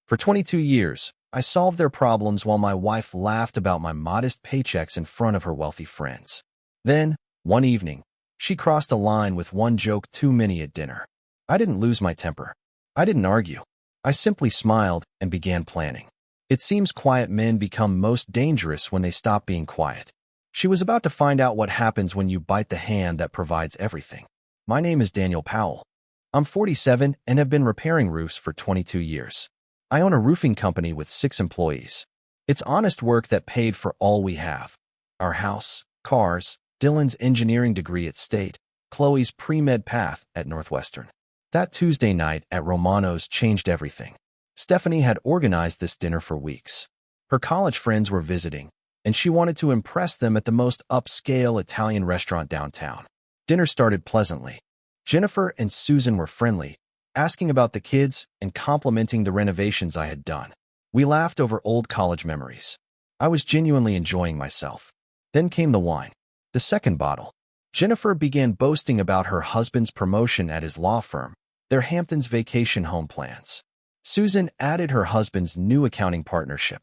For 22 years, I solved their problems while my wife laughed about my modest paychecks in front of her wealthy friends. Then, one evening, she crossed a line with one joke too many at dinner. I didn't lose my temper. I didn't argue. I simply smiled and began planning. It seems quiet men become most dangerous when they stop being quiet. She was about to find out what happens when you bite the hand that provides everything. My name is Daniel Powell. I'm 47 and have been repairing roofs for 22 years. I own a roofing company with 6 employees. It's honest work that paid for all we have. Our house, cars, Dylan's engineering degree at State, Chloe's pre-med path at Northwestern. That Tuesday night at Romano's changed everything. Stephanie had organized this dinner for weeks. Her college friends were visiting, and she wanted to impress them at the most upscale Italian restaurant downtown. Dinner started pleasantly. Jennifer and Susan were friendly, asking about the kids and complimenting the renovations I had done. We laughed over old college memories. I was genuinely enjoying myself. Then came the wine. The second bottle. Jennifer began boasting about her husband's promotion at his law firm, their Hamptons vacation home plans. Susan added her husband's new accounting partnership.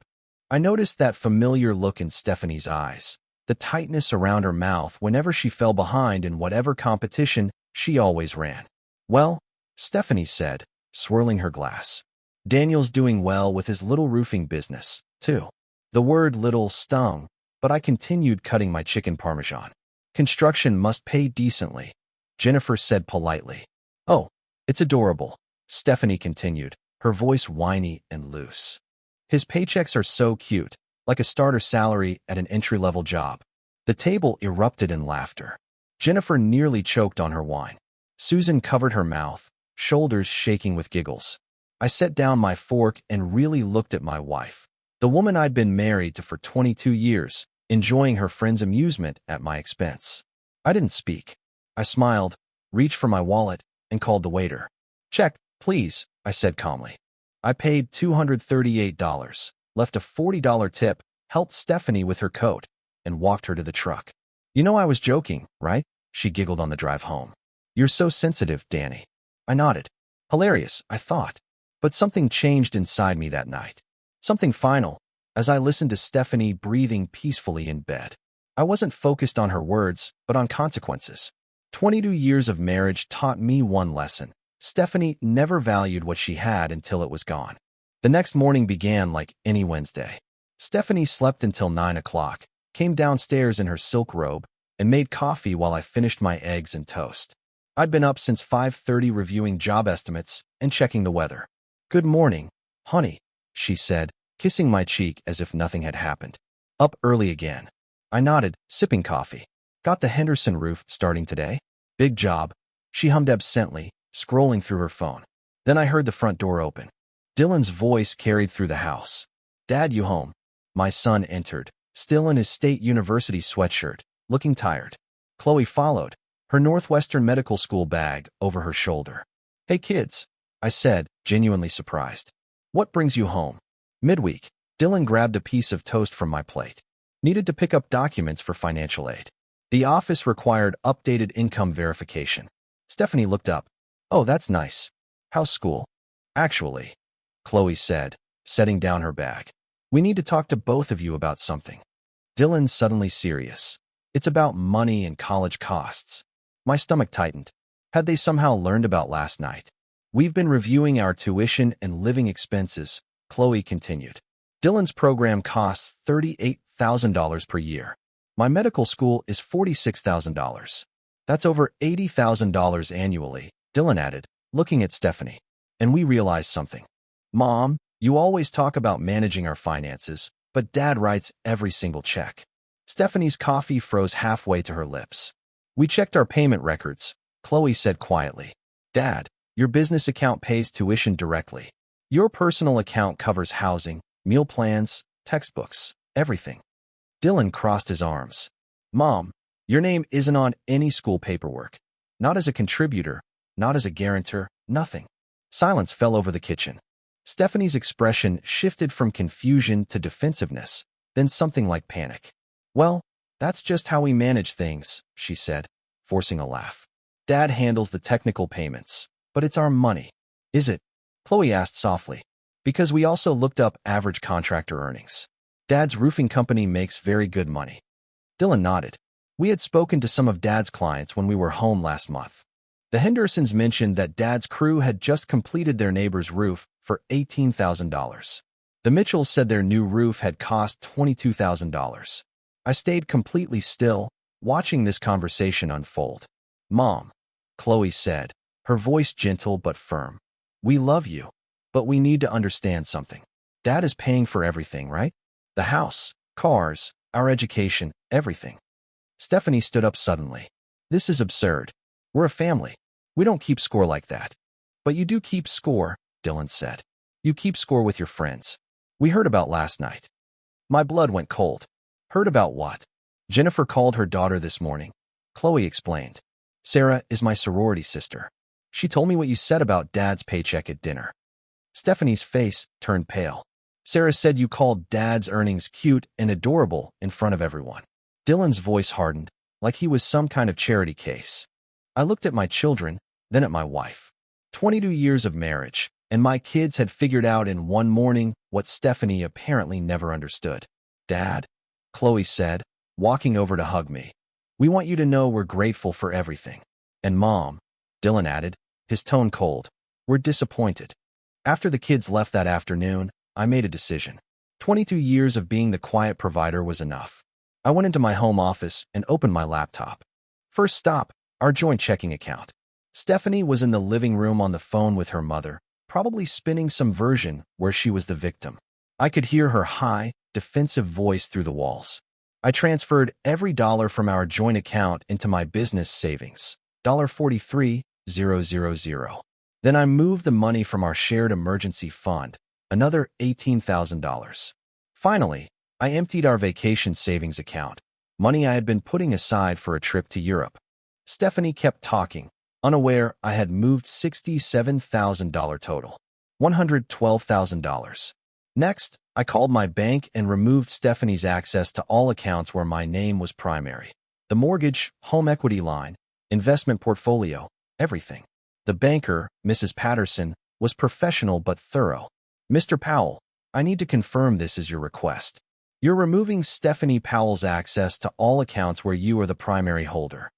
I noticed that familiar look in Stephanie's eyes, the tightness around her mouth whenever she fell behind in whatever competition she always ran. Well, Stephanie said, swirling her glass. Daniel's doing well with his little roofing business, too. The word little stung, but I continued cutting my chicken parmesan. Construction must pay decently, Jennifer said politely. Oh, it's adorable, Stephanie continued, her voice whiny and loose. His paychecks are so cute, like a starter salary at an entry-level job. The table erupted in laughter. Jennifer nearly choked on her wine. Susan covered her mouth, shoulders shaking with giggles. I set down my fork and really looked at my wife, the woman I'd been married to for 22 years, enjoying her friend's amusement at my expense. I didn't speak. I smiled, reached for my wallet, and called the waiter. Check, please, I said calmly. I paid $238, left a $40 tip, helped Stephanie with her coat, and walked her to the truck. You know I was joking, right? She giggled on the drive home. You're so sensitive, Danny. I nodded. Hilarious, I thought. But something changed inside me that night. Something final, as I listened to Stephanie breathing peacefully in bed. I wasn't focused on her words, but on consequences. 22 years of marriage taught me one lesson. Stephanie never valued what she had until it was gone. The next morning began like any Wednesday. Stephanie slept until 9 o'clock, came downstairs in her silk robe, and made coffee while I finished my eggs and toast. I'd been up since 5:30 reviewing job estimates and checking the weather. Good morning, honey, she said, kissing my cheek as if nothing had happened. Up early again. I nodded, sipping coffee. Got the Henderson roof starting today? Big job, she hummed absently, scrolling through her phone. Then I heard the front door open. Dylan's voice carried through the house. Dad, you home? My son entered, still in his State University sweatshirt, looking tired. Chloe followed, her Northwestern medical school bag over her shoulder. Hey kids, I said, genuinely surprised. What brings you home? Midweek, Dylan grabbed a piece of toast from my plate. Needed to pick up documents for financial aid. The office required updated income verification. Stephanie looked up. Oh, that's nice. How's school? Actually, Chloe said, setting down her bag. We need to talk to both of you about something. Dylan's suddenly serious. It's about money and college costs. My stomach tightened. Had they somehow learned about last night? We've been reviewing our tuition and living expenses, Chloe continued. Dylan's program costs $38,000 per year. My medical school is $46,000. That's over $80,000 annually, Dylan added, looking at Stephanie. And we realized something. Mom, you always talk about managing our finances, but Dad writes every single check. Stephanie's coffee froze halfway to her lips. We checked our payment records, Chloe said quietly. Dad, your business account pays tuition directly. Your personal account covers housing, meal plans, textbooks, everything. Dylan crossed his arms. Mom, your name isn't on any school paperwork. Not as a contributor, not as a guarantor, nothing. Silence fell over the kitchen. Stephanie's expression shifted from confusion to defensiveness, then something like panic. Well, that's just how we manage things, she said, forcing a laugh. Dad handles the technical payments, but it's our money. Is it? Chloe asked softly. Because we also looked up average contractor earnings. Dad's roofing company makes very good money. Dylan nodded. We had spoken to some of Dad's clients when we were home last month. The Hendersons mentioned that Dad's crew had just completed their neighbor's roof for $18,000. The Mitchells said their new roof had cost $22,000. I stayed completely still, watching this conversation unfold. Mom, Chloe said, her voice gentle but firm. We love you, but we need to understand something. Dad is paying for everything, right? The house, cars, our education, everything. Stephanie stood up suddenly. This is absurd. We're a family. We don't keep score like that. But you do keep score, Dylan said. You keep score with your friends. We heard about last night. My blood went cold. Heard about what? Jennifer called her daughter this morning. Chloe explained. Sarah is my sorority sister. She told me what you said about Dad's paycheck at dinner. Stephanie's face turned pale. Sarah said you called Dad's earnings cute and adorable in front of everyone. Dylan's voice hardened, like he was some kind of charity case. I looked at my children, then at my wife. 22 years of marriage, and my kids had figured out in one morning what Stephanie apparently never understood. Dad, Chloe said, walking over to hug me. We want you to know we're grateful for everything. And Mom, Dylan added, his tone cold, we're disappointed. After the kids left that afternoon, I made a decision. 22 years of being the quiet provider was enough. I went into my home office and opened my laptop. First stop, our joint checking account. Stephanie was in the living room on the phone with her mother, probably spinning some version where she was the victim. I could hear her high, defensive voice through the walls. I transferred every dollar from our joint account into my business savings, $43,000. Then I moved the money from our shared emergency fund, another $18,000. Finally, I emptied our vacation savings account, money I had been putting aside for a trip to Europe. Stephanie kept talking, unaware I had moved $67,000 total, $112,000. Next, I called my bank and removed Stephanie's access to all accounts where my name was primary. The mortgage, home equity line, investment portfolio, everything. The banker, Mrs. Patterson, was professional but thorough. Mr. Powell, I need to confirm this is your request. You're removing Stephanie Powell's access to all accounts where you are the primary holder.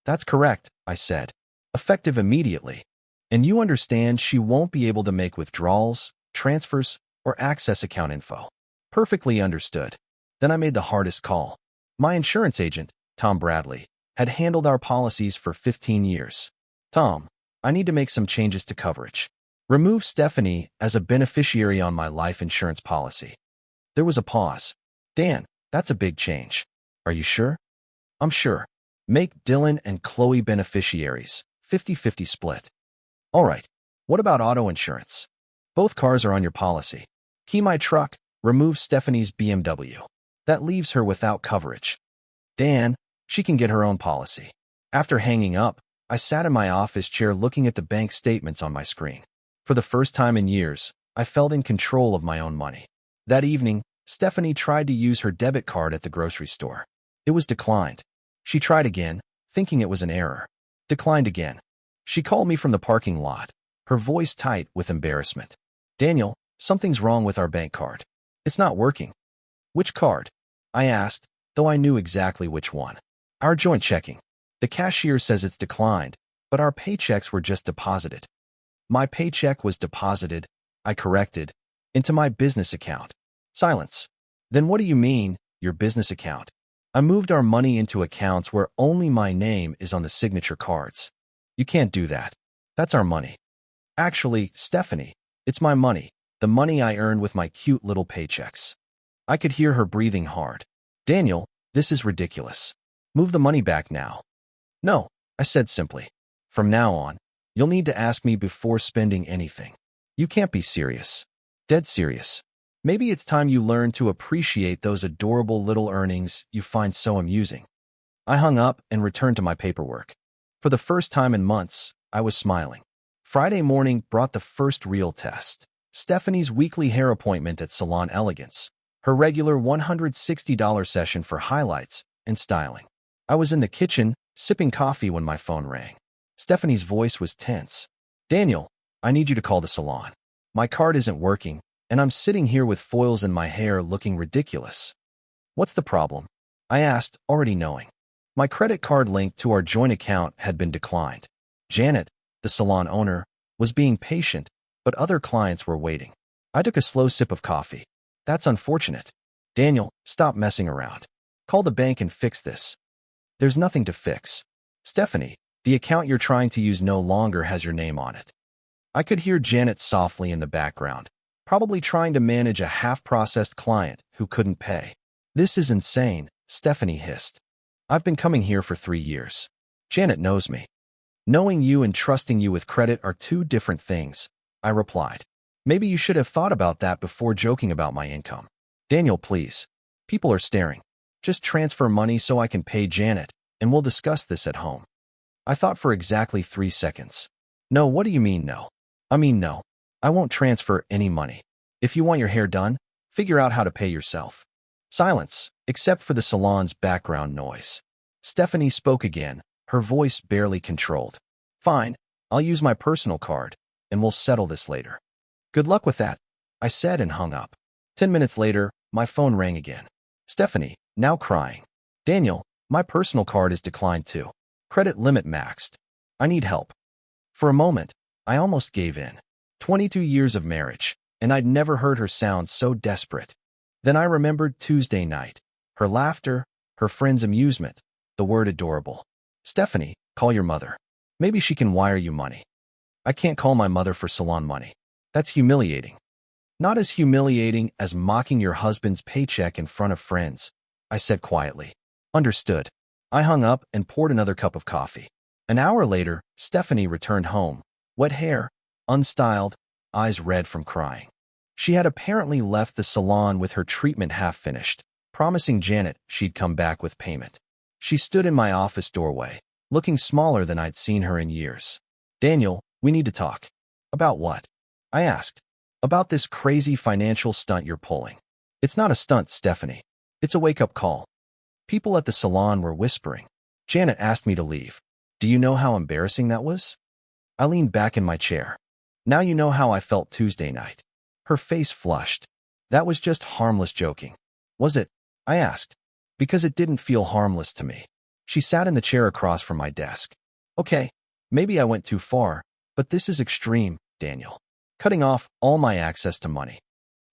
That's correct, I said, effective immediately. And you understand she won't be able to make withdrawals, transfers, or access account info. Perfectly understood. Then I made the hardest call. My insurance agent, Tom Bradley, had handled our policies for 15 years. Tom, I need to make some changes to coverage. Remove Stephanie as a beneficiary on my life insurance policy. There was a pause. Dan, that's a big change. Are you sure? I'm sure. Make Dylan and Chloe beneficiaries, 50-50 split. All right. What about auto insurance? Both cars are on your policy. Key my truck, remove Stephanie's BMW. That leaves her without coverage. Dan, she can get her own policy. After hanging up, I sat in my office chair looking at the bank statements on my screen. For the first time in years, I felt in control of my own money. That evening, Stephanie tried to use her debit card at the grocery store. It was declined. She tried again, thinking it was an error. Declined again. She called me from the parking lot, her voice tight with embarrassment. Daniel, something's wrong with our bank card. It's not working. Which card? I asked, though I knew exactly which one. Our joint checking. The cashier says it's declined, but our paychecks were just deposited. My paycheck was deposited, I corrected, into my business account. Silence. Then what do you mean, your business account? I moved our money into accounts where only my name is on the signature cards. You can't do that. That's our money. Actually, Stephanie, it's my money, the money I earned with my cute little paychecks. I could hear her breathing hard. Daniel, this is ridiculous. Move the money back now. No, I said simply. From now on, you'll need to ask me before spending anything. You can't be serious. Dead serious. Maybe it's time you learn to appreciate those adorable little earnings you find so amusing. I hung up and returned to my paperwork. For the first time in months, I was smiling. Friday morning brought the first real test. Stephanie's weekly hair appointment at Salon Elegance. Her regular $160 session for highlights and styling. I was in the kitchen, sipping coffee when my phone rang. Stephanie's voice was tense. Daniel, I need you to call the salon. My card isn't working, and I'm sitting here with foils in my hair looking ridiculous. What's the problem? I asked, already knowing. My credit card linked to our joint account had been declined. Janet, the salon owner, was being patient, but other clients were waiting. I took a slow sip of coffee. That's unfortunate. Daniel, stop messing around. Call the bank and fix this. There's nothing to fix. Stephanie, the account you're trying to use no longer has your name on it. I could hear Janet softly in the background, probably trying to manage a half-processed client who couldn't pay. This is insane, Stephanie hissed. I've been coming here for 3 years. Janet knows me. Knowing you and trusting you with credit are two different things, I replied. Maybe you should have thought about that before joking about my income. Daniel, please. People are staring. Just transfer money so I can pay Janet, and we'll discuss this at home. I thought for exactly 3 seconds. No, what do you mean no? I mean no. I won't transfer any money. If you want your hair done, figure out how to pay yourself. Silence, except for the salon's background noise. Stephanie spoke again, her voice barely controlled. Fine, I'll use my personal card, and we'll settle this later. Good luck with that, I said and hung up. 10 minutes later, my phone rang again. Stephanie, now crying. Daniel, my personal card is declined too. Credit limit maxed. I need help. For a moment, I almost gave in. 22 years of marriage, and I'd never heard her sound so desperate. Then I remembered Tuesday night. Her laughter, her friend's amusement, the word adorable. Stephanie, call your mother. Maybe she can wire you money. I can't call my mother for salon money. That's humiliating. Not as humiliating as mocking your husband's paycheck in front of friends, I said quietly. Understood. I hung up and poured another cup of coffee. An hour later, Stephanie returned home. Wet hair, unstyled, eyes red from crying. She had apparently left the salon with her treatment half finished, promising Janet she'd come back with payment. She stood in my office doorway, looking smaller than I'd seen her in years. Daniel, we need to talk. About what? I asked. About this crazy financial stunt you're pulling. It's not a stunt, Stephanie. It's a wake-up call. People at the salon were whispering. Janet asked me to leave. Do you know how embarrassing that was? I leaned back in my chair. Now you know how I felt Tuesday night. Her face flushed. That was just harmless joking. Was it? I asked. Because it didn't feel harmless to me. She sat in the chair across from my desk. Okay, maybe I went too far, but this is extreme, Daniel. Cutting off all my access to money.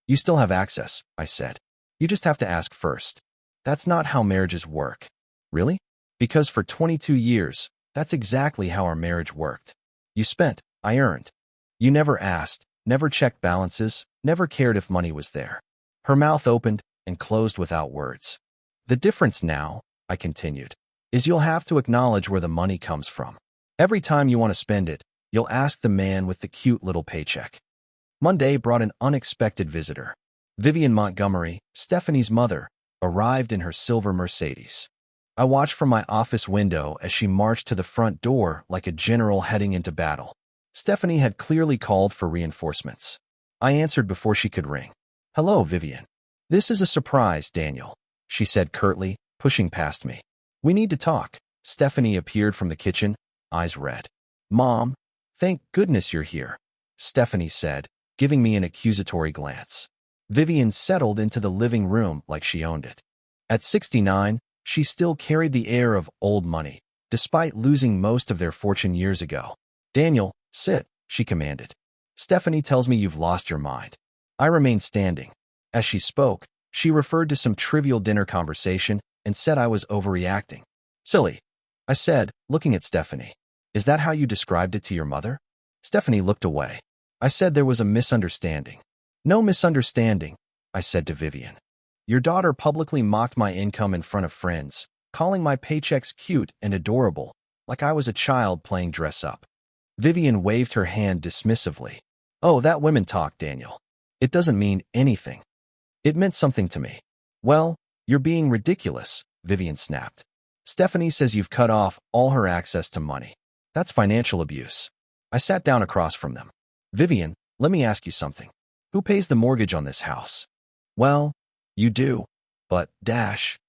You still have access, I said. You just have to ask first. That's not how marriages work. Really? Because for 22 years, that's exactly how our marriage worked. You spent, I earned. You never asked, never checked balances, never cared if money was there. Her mouth opened and closed without words. The difference now, I continued, is you'll have to acknowledge where the money comes from. Every time you want to spend it, you'll ask the man with the cute little paycheck. Monday brought an unexpected visitor. Vivian Montgomery, Stephanie's mother, arrived in her silver Mercedes. I watched from my office window as she marched to the front door like a general heading into battle. Stephanie had clearly called for reinforcements. I answered before she could ring. Hello, Vivian. This is a surprise, Daniel, she said curtly, pushing past me. We need to talk. Stephanie appeared from the kitchen, eyes red. Mom, thank goodness you're here, Stephanie said, giving me an accusatory glance. Vivian settled into the living room like she owned it. At 69, she still carried the air of old money, despite losing most of their fortune years ago. Daniel, sit, she commanded. Stephanie tells me you've lost your mind. I remained standing. As she spoke, she referred to some trivial dinner conversation and said I was overreacting. Silly, I said, looking at Stephanie. Is that how you described it to your mother? Stephanie looked away. I said there was a misunderstanding. No misunderstanding, I said to Vivian. Your daughter publicly mocked my income in front of friends, calling my paychecks cute and adorable, like I was a child playing dress-up. Vivian waved her hand dismissively. Oh, that women talk, Daniel. It doesn't mean anything. It meant something to me. Well, you're being ridiculous, Vivian snapped. Stephanie says you've cut off all her access to money. That's financial abuse. I sat down across from them. Vivian, let me ask you something. Who pays the mortgage on this house? Well, you do. But,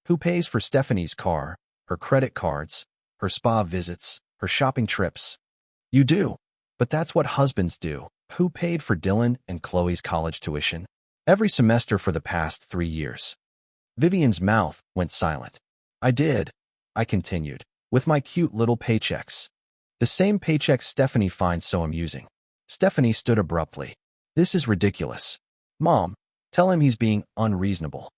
who pays for Stephanie's car, her credit cards, her spa visits, her shopping trips? You do. But that's what husbands do, Who paid for Dylan and Chloe's college tuition? Every semester for the past 3 years. Vivian's mouth went silent. I did, I continued, with my cute little paychecks. The same paychecks Stephanie finds so amusing. Stephanie stood abruptly. This is ridiculous. Mom, tell him he's being unreasonable.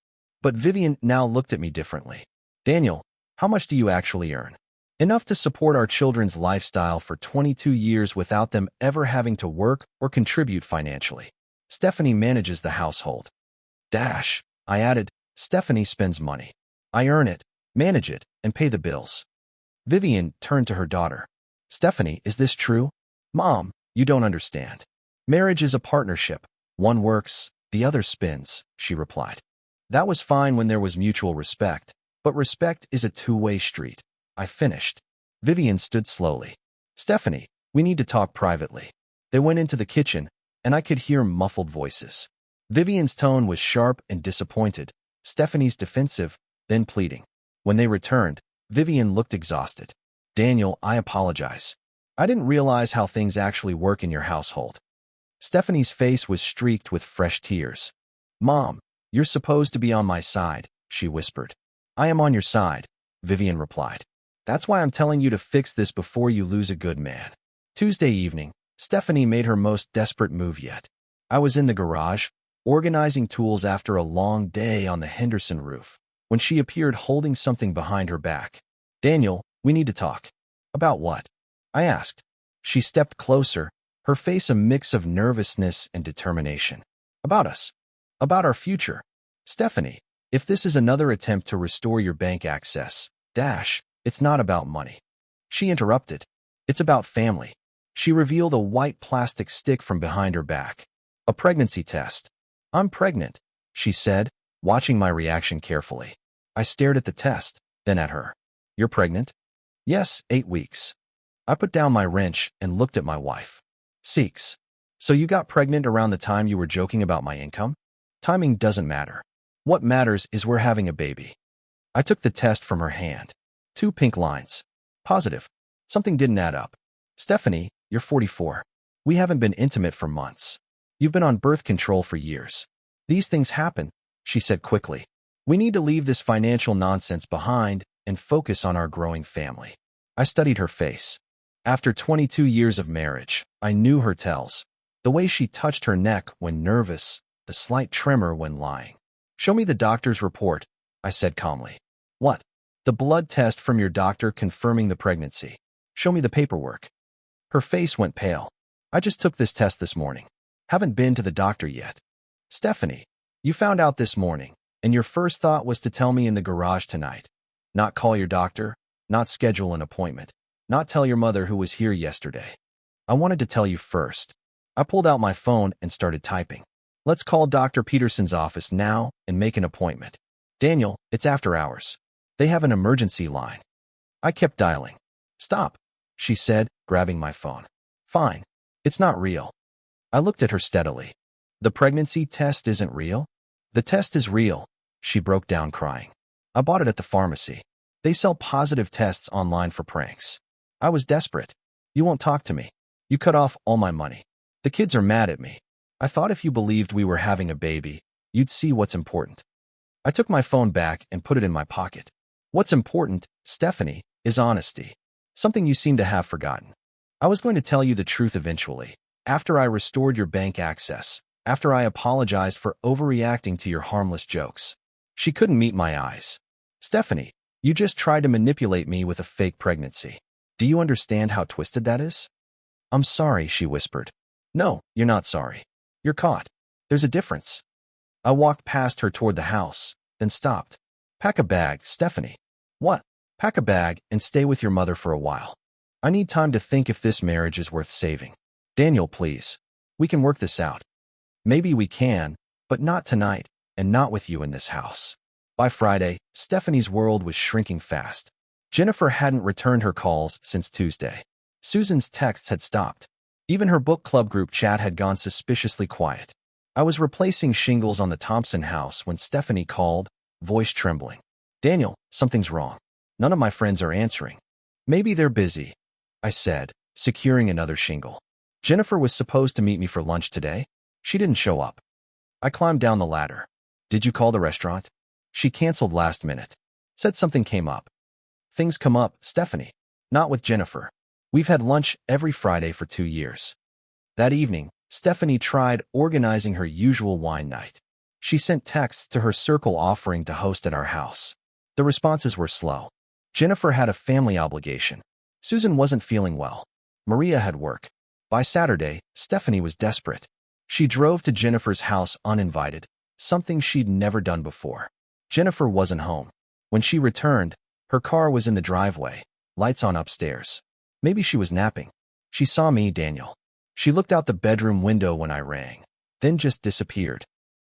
But Vivian now looked at me differently. Daniel, how much do you actually earn? Enough to support our children's lifestyle for 22 years without them ever having to work or contribute financially. Stephanie manages the household. Dash, I added, Stephanie spends money. I earn it, manage it, and pay the bills. Vivian turned to her daughter. Stephanie, is this true? Mom, you don't understand. Marriage is a partnership. One works, the other spins, she replied. That was fine when there was mutual respect, but respect is a two-way street. I finished. Vivian stood slowly. Stephanie, we need to talk privately. They went into the kitchen, and I could hear muffled voices. Vivian's tone was sharp and disappointed, Stephanie's defensive, then pleading. When they returned, Vivian looked exhausted. Daniel, I apologize. I didn't realize how things actually work in your household. Stephanie's face was streaked with fresh tears. Mom, you're supposed to be on my side, she whispered. I am on your side, Vivian replied. That's why I'm telling you to fix this before you lose a good man. Tuesday evening, Stephanie made her most desperate move yet. I was in the garage, organizing tools after a long day on the Henderson roof, when she appeared holding something behind her back. Daniel, we need to talk. About what? I asked. She stepped closer, her face a mix of nervousness and determination. About us. About our future. Stephanie, if this is another attempt to restore your bank access, it's not about money. She interrupted. It's about family. She revealed a white plastic stick from behind her back. A pregnancy test. I'm pregnant, she said, watching my reaction carefully. I stared at the test, then at her. You're pregnant? Yes, 8 weeks. I put down my wrench and looked at my wife. Seeks. So you got pregnant around the time you were joking about my income? Timing doesn't matter. What matters is we're having a baby. I took the test from her hand. 2 pink lines. Positive. Something didn't add up. Stephanie, you're 44. We haven't been intimate for months. You've been on birth control for years. These things happen, she said quickly. We need to leave this financial nonsense behind and focus on our growing family. I studied her face. After 22 years of marriage, I knew her tells. The way she touched her neck when nervous, the slight tremor when lying. Show me the doctor's report, I said calmly. What? The blood test from your doctor confirming the pregnancy. Show me the paperwork. Her face went pale. I just took this test this morning. Haven't been to the doctor yet. Stephanie, you found out this morning, and your first thought was to tell me in the garage tonight. Not call your doctor, not schedule an appointment, not tell your mother who was here yesterday. I wanted to tell you first. I pulled out my phone and started typing. Let's call Dr. Peterson's office now and make an appointment. Daniel, it's after hours. They have an emergency line. I kept dialing. Stop, she said, grabbing my phone. Fine. It's not real. I looked at her steadily. The pregnancy test isn't real? The test is real, she broke down crying. I bought it at the pharmacy. They sell positive tests online for pranks. I was desperate. You won't talk to me. You cut off all my money. The kids are mad at me. I thought if you believed we were having a baby, you'd see what's important. I took my phone back and put it in my pocket. What's important, Stephanie, is honesty. Something you seem to have forgotten. I was going to tell you the truth eventually, after I restored your bank access, after I apologized for overreacting to your harmless jokes. She couldn't meet my eyes. Stephanie, you just tried to manipulate me with a fake pregnancy. Do you understand how twisted that is? I'm sorry, she whispered. No, you're not sorry. You're caught. There's a difference. I walked past her toward the house, then stopped. Pack a bag, Stephanie. What? Pack a bag and stay with your mother for a while. I need time to think if this marriage is worth saving. Daniel, please. We can work this out. Maybe we can, but not tonight, and not with you in this house. By Friday, Stephanie's world was shrinking fast. Jennifer hadn't returned her calls since Tuesday. Susan's texts had stopped. Even her book club group chat had gone suspiciously quiet. I was replacing shingles on the Thompson house when Stephanie called, voice trembling. Daniel, something's wrong. None of my friends are answering. Maybe they're busy, I said, securing another shingle. Jennifer was supposed to meet me for lunch today. She didn't show up. I climbed down the ladder. Did you call the restaurant? She canceled last minute. Said something came up. Things come up, Stephanie. Not with Jennifer. We've had lunch every Friday for 2 years. That evening, Stephanie tried organizing her usual wine night. She sent texts to her circle offering to host at our house. The responses were slow. Jennifer had a family obligation. Susan wasn't feeling well. Maria had work. By Saturday, Stephanie was desperate. She drove to Jennifer's house uninvited, something she'd never done before. Jennifer wasn't home. When she returned, her car was in the driveway, lights on upstairs. Maybe she was napping. She saw me, Daniel. She looked out the bedroom window when I rang, then just disappeared.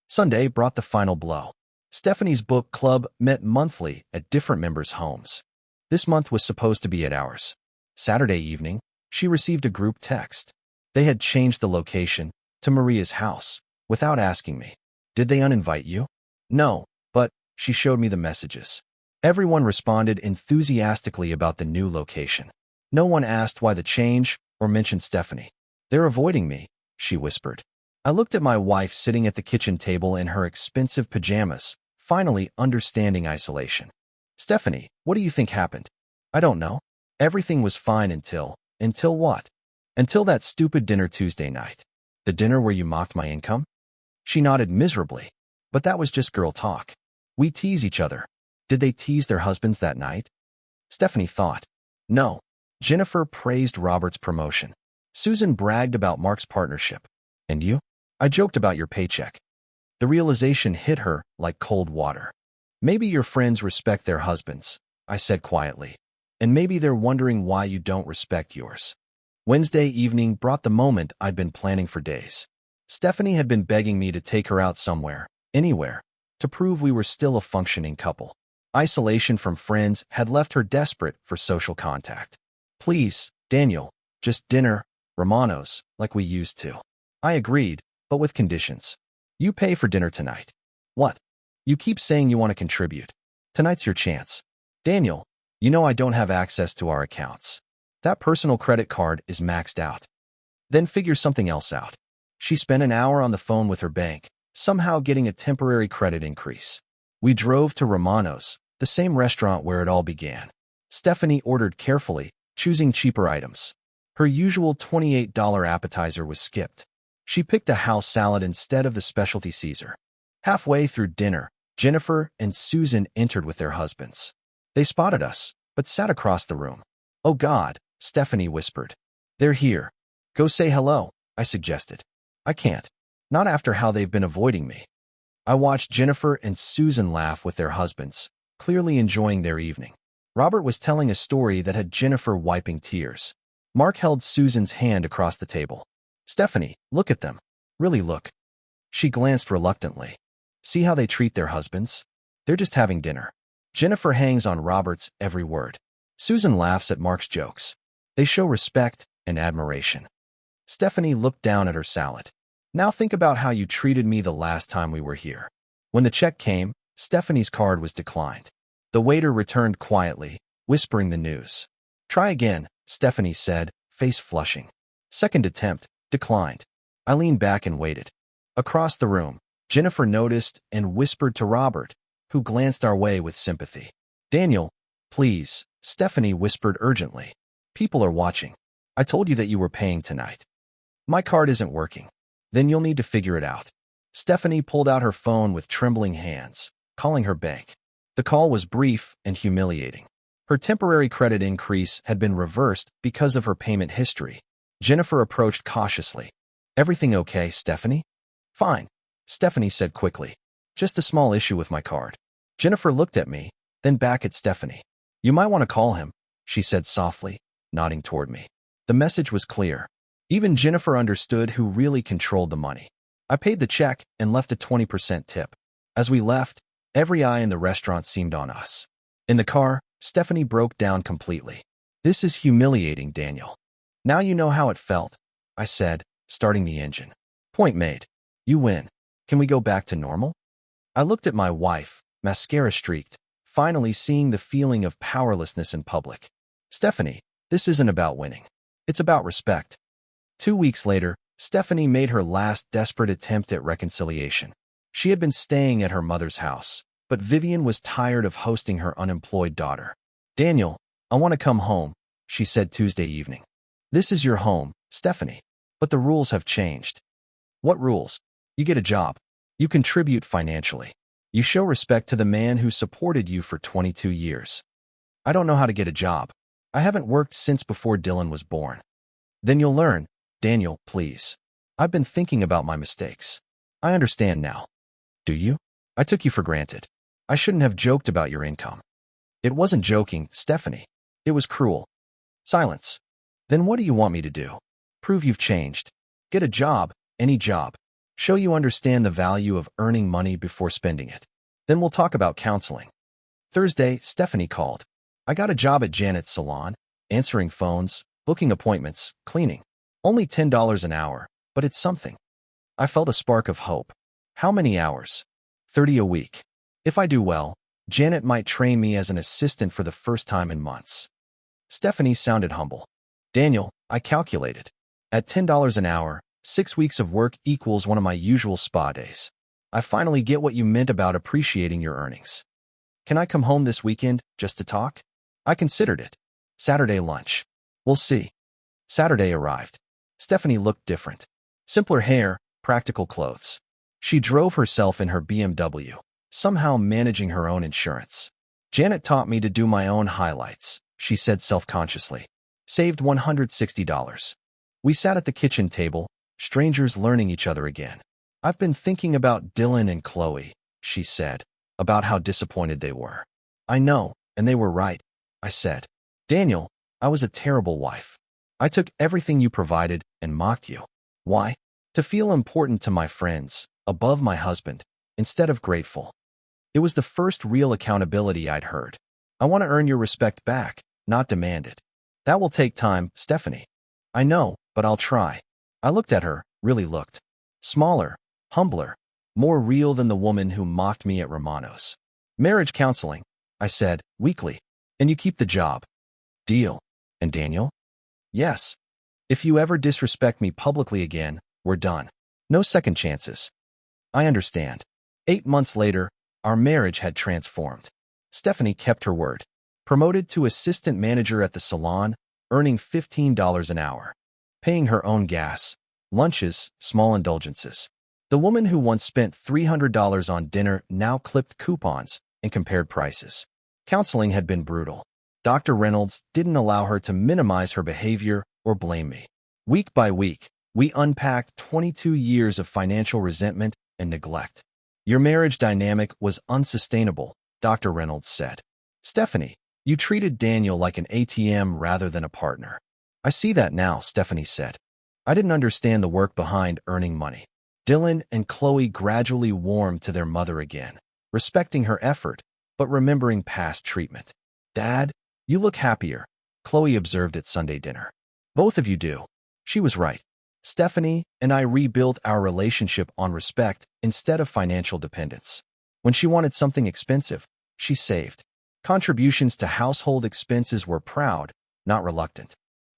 Sunday brought the final blow. Stephanie's book club met monthly at different members' homes. This month was supposed to be at ours. Saturday evening, she received a group text. They had changed the location to Maria's house without asking me. Did they uninvite you? No, but she showed me the messages. Everyone responded enthusiastically about the new location. No one asked why the change or mentioned Stephanie. They're avoiding me, she whispered. I looked at my wife sitting at the kitchen table in her expensive pajamas, finally understanding isolation. Stephanie, what do you think happened? I don't know. Everything was fine until what? Until that stupid dinner Tuesday night. The dinner where you mocked my income? She nodded miserably. But that was just girl talk. We tease each other. Did they tease their husbands that night? Stephanie thought. No. Jennifer praised Robert's promotion. Susan bragged about Mark's partnership. And you? I joked about your paycheck. The realization hit her like cold water. Maybe your friends respect their husbands, I said quietly. And maybe they're wondering why you don't respect yours. Wednesday evening brought the moment I'd been planning for days. Stephanie had been begging me to take her out somewhere, anywhere, to prove we were still a functioning couple. Isolation from friends had left her desperate for social contact. Please, Daniel, just dinner, Romano's, like we used to. I agreed, but with conditions. You pay for dinner tonight. What? You keep saying you want to contribute. Tonight's your chance. Daniel, you know I don't have access to our accounts. That personal credit card is maxed out. Then figure something else out. She spent an hour on the phone with her bank, somehow getting a temporary credit increase. We drove to Romano's, the same restaurant where it all began. Stephanie ordered carefully, choosing cheaper items. Her usual $28 appetizer was skipped. She picked a house salad instead of the specialty Caesar. Halfway through dinner, Jennifer and Susan entered with their husbands. They spotted us, but sat across the room. Oh God, Stephanie whispered. They're here. Go say hello, I suggested. I can't. Not after how they've been avoiding me. I watched Jennifer and Susan laugh with their husbands, clearly enjoying their evening. Robert was telling a story that had Jennifer wiping tears. Mark held Susan's hand across the table. Stephanie, look at them. Really look. She glanced reluctantly. See how they treat their husbands? They're just having dinner. Jennifer hangs on Robert's every word. Susan laughs at Mark's jokes. They show respect and admiration. Stephanie looked down at her salad. Now think about how you treated me the last time we were here. When the check came, Stephanie's card was declined. The waiter returned quietly, whispering the news. Try again, Stephanie said, face flushing. Second attempt, declined. I leaned back and waited. Across the room, Jennifer noticed and whispered to Robert, who glanced our way with sympathy. Daniel, please, Stephanie whispered urgently. People are watching. I told you that you were paying tonight. My card isn't working. Then you'll need to figure it out. Stephanie pulled out her phone with trembling hands, calling her bank. The call was brief and humiliating. Her temporary credit increase had been reversed because of her payment history. Jennifer approached cautiously. Everything okay, Stephanie? Fine, Stephanie said quickly. Just a small issue with my card. Jennifer looked at me, then back at Stephanie. You might want to call him, she said softly, nodding toward me. The message was clear. Even Jennifer understood who really controlled the money. I paid the check and left a 20% tip. As we left, every eye in the restaurant seemed on us. In the car, Stephanie broke down completely. This is humiliating, Daniel. Now you know how it felt, I said, starting the engine. Point made. You win. Can we go back to normal? I looked at my wife, mascara streaked, finally seeing the feeling of powerlessness in public. Stephanie, this isn't about winning. It's about respect. 2 weeks later, Stephanie made her last desperate attempt at reconciliation. She had been staying at her mother's house, but Vivian was tired of hosting her unemployed daughter. "Daniel, I want to come home," she said Tuesday evening. "This is your home, Stephanie. But the rules have changed." "What rules?" "You get a job. You contribute financially. You show respect to the man who supported you for 22 years. "I don't know how to get a job. I haven't worked since before Dylan was born." "Then you'll learn. Daniel, please. I've been thinking about my mistakes. I understand now." "Do you? I took you for granted. I shouldn't have joked about your income." "It wasn't joking, Stephanie. It was cruel." Silence. "Then what do you want me to do?" "Prove you've changed. Get a job, any job. Show you understand the value of earning money before spending it. Then we'll talk about counseling." Thursday, Stephanie called. "I got a job at Janet's salon, answering phones, booking appointments, cleaning. Only $10 an hour, but it's something." I felt a spark of hope. "How many hours?" 30 a week. "If I do well, Janet might train me as an assistant for the first time in months." Stephanie sounded humble. "Daniel, I calculated. At $10 an hour, 6 weeks of work equals one of my usual spa days. I finally get what you meant about appreciating your earnings. Can I come home this weekend just to talk?" I considered it. Saturday lunch. "We'll see." Saturday arrived. Stephanie looked different. Simpler hair, practical clothes. She drove herself in her BMW, somehow managing her own insurance. "Janet taught me to do my own highlights," she said self-consciously. Saved $160. We sat at the kitchen table, strangers learning each other again. "I've been thinking about Dylan and Chloe," she said, about how disappointed they were. "I know, and they were right," I said. "Daniel, I was a terrible wife. I took everything you provided and mocked you. Why? To feel important to my friends, above my husband, instead of grateful." It was the first real accountability I'd heard. "I want to earn your respect back, not demand it." "That will take time, Stephanie." "I know, but I'll try." I looked at her, really looked. Smaller, humbler, more real than the woman who mocked me at Romano's. "Marriage counseling," I said, weakly. "And you keep the job." "Deal." "And Daniel?" "Yes. If you ever disrespect me publicly again, we're done. No second chances." "I understand." 8 months later, our marriage had transformed. Stephanie kept her word. Promoted to assistant manager at the salon, earning $15 an hour. Paying her own gas, lunches, small indulgences. The woman who once spent $300 on dinner now clipped coupons and compared prices. Counseling had been brutal. Dr. Reynolds didn't allow her to minimize her behavior or blame me. Week by week, we unpacked 22 years of financial resentment and neglect. "Your marriage dynamic was unsustainable," Dr. Reynolds said. "Stephanie, you treated Daniel like an ATM rather than a partner." "I see that now," Stephanie said. "I didn't understand the work behind earning money." Dylan and Chloe gradually warmed to their mother again, respecting her effort, but remembering past treatment. "Dad, you look happier," Chloe observed at Sunday dinner. "Both of you do." She was right. Stephanie and I rebuilt our relationship on respect instead of financial dependence. When she wanted something expensive, she saved. Contributions to household expenses were proud, not reluctant.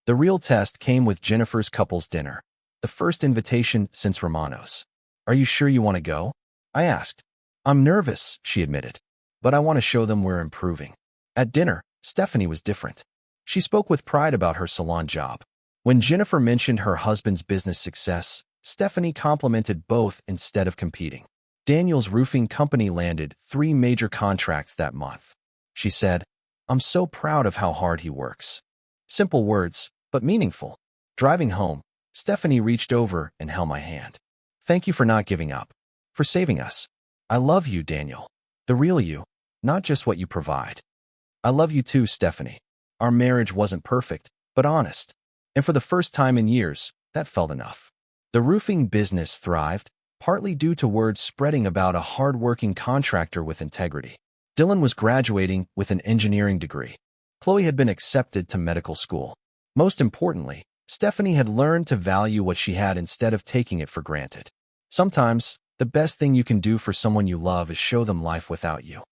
The real test came with Jennifer's couples dinner, the first invitation since Romano's. "Are you sure you want to go?" I asked. "I'm nervous," she admitted, "but I want to show them we're improving." At dinner, Stephanie was different. She spoke with pride about her salon job. When Jennifer mentioned her husband's business success, Stephanie complimented both instead of competing. Daniel's roofing company landed 3 major contracts that month. She said, "I'm so proud of how hard he works." Simple words, but meaningful. Driving home, Stephanie reached over and held my hand. "Thank you for not giving up, for saving us. I love you, Daniel. The real you, not just what you provide." "I love you too, Stephanie." Our marriage wasn't perfect, but honest. And for the first time in years, that felt enough. The roofing business thrived, partly due to word spreading about a hard-working contractor with integrity. Dylan was graduating with an engineering degree. Chloe had been accepted to medical school. Most importantly, Stephanie had learned to value what she had instead of taking it for granted. Sometimes, the best thing you can do for someone you love is show them life without you.